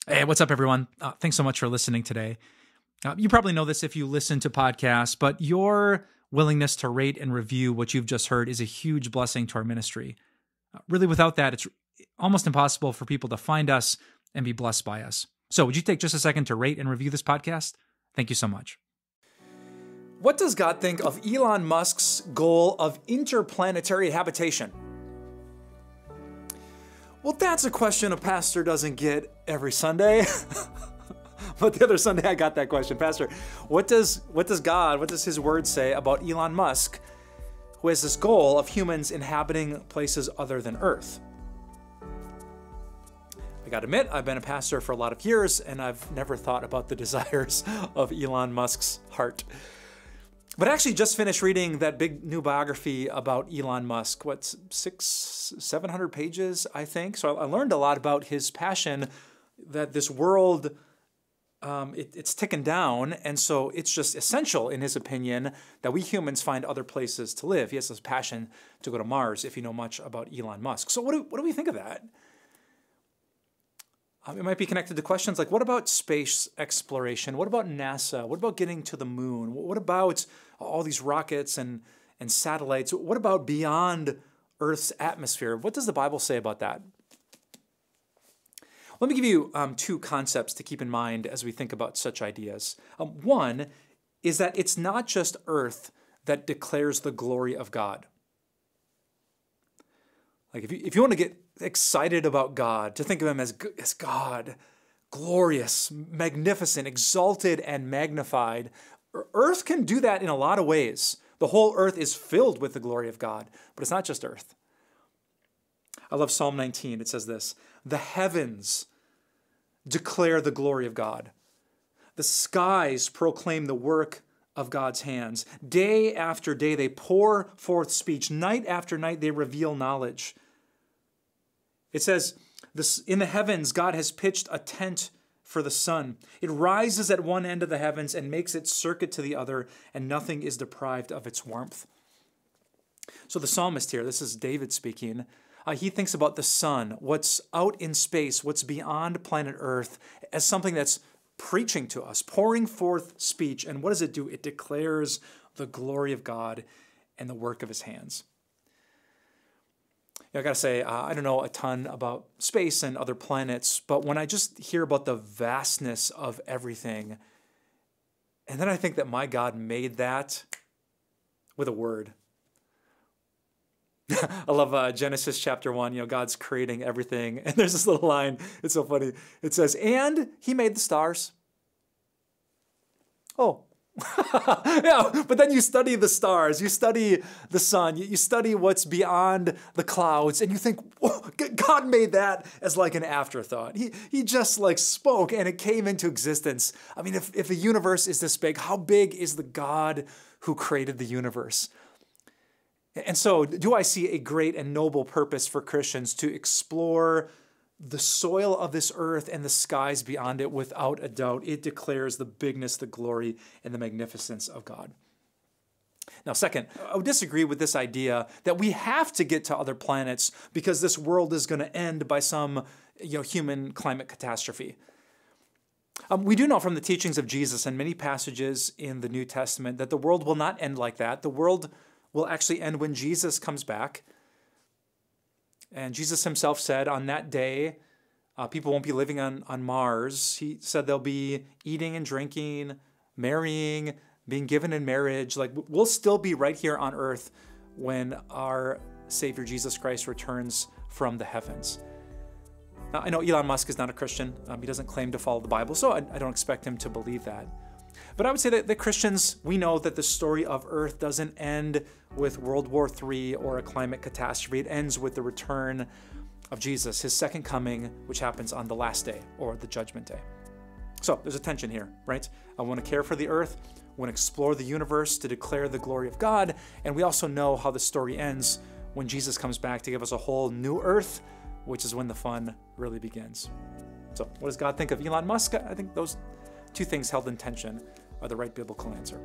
Hey, what's up, everyone? Thanks so much for listening today. You probably know this if you listen to podcasts, but your willingness to rate and review what you've just heard is a huge blessing to our ministry. Really, without that, it's almost impossible for people to find us and be blessed by us. So would you take just a second to rate and review this podcast? Thank you so much. What does God think of Elon Musk's goal of interplanetary habitation? Well, that's a question a pastor doesn't get every Sunday. But the other Sunday I got that question. Pastor, what does his word say about Elon Musk, who has this goal of humans inhabiting places other than Earth? I gotta admit, I've been a pastor for a lot of years, and I've never thought about the desires of Elon Musk's heart. But I actually just finished reading that big new biography about Elon Musk. What's 700 pages, I think. So I learned a lot about his passion that this world, it's ticking down. And so it's just essential, in his opinion, that we humans find other places to live. He has this passion to go to Mars, if you know much about Elon Musk. So what do we think of that? It might be connected to questions like, what about space exploration? What about NASA? What about getting to the moon? What about all these rockets and satellites? What about beyond Earth's atmosphere? What does the Bible say about that? Let me give you two concepts to keep in mind as we think about such ideas. One is that it's not just Earth that declares the glory of God. Like if you want to get excited about God, to think of him as God, glorious, magnificent, exalted, and magnified, Earth can do that in a lot of ways. The whole earth is filled with the glory of God, but it's not just Earth. I love Psalm 19. It says this: the heavens declare the glory of God. The skies proclaim the work of God's hands. Day after day, they pour forth speech. Night after night, they reveal knowledge. It says, in the heavens, God has pitched a tent for the sun. It rises at one end of the heavens and makes its circuit to the other, and nothing is deprived of its warmth. So the psalmist here, this is David speaking, he thinks about the sun, what's out in space, what's beyond planet Earth, as something that's preaching to us, pouring forth speech. And what does it do? It declares the glory of God and the work of his hands. I gotta say, I don't know a ton about space and other planets, but when I just hear about the vastness of everything, and then I think that my God made that with a word. I love Genesis chapter 1, God's creating everything. And there's this little line, it's so funny. It says, and he made the stars. Oh. Yeah, but then you study the stars, you study the sun, you study what's beyond the clouds, and you think, whoa, God made that as like an afterthought. He just like spoke and it came into existence. I mean, if the universe is this big, how big is the God who created the universe? And so do I see a great and noble purpose for Christians to explore the soil of this earth and the skies beyond it? Without a doubt, it declares the bigness, the glory, and the magnificence of God. Now, second, I would disagree with this idea that we have to get to other planets because this world is going to end by some human climate catastrophe. We do know from the teachings of Jesus and many passages in the New Testament that the world will not end like that. The world will actually end when Jesus comes back. And Jesus himself said on that day, people won't be living on Mars. He said they'll be eating and drinking, marrying, being given in marriage. Like, we'll still be right here on earth when our Savior Jesus Christ returns from the heavens. Now, I know Elon Musk is not a Christian. He doesn't claim to follow the Bible, so I don't expect him to believe that. But I would say that the Christians, we know that the story of Earth doesn't end with World War III or a climate catastrophe. It ends with the return of Jesus, his second coming, which happens on the last day or the judgment day. So there's a tension here, right? I want to care for the earth, I want to explore the universe to declare the glory of God, and we also know how the story ends when Jesus comes back to give us a whole new earth, which is when the fun really begins. So what does God think of Elon Musk? I think those two things held in tension are the right biblical answer.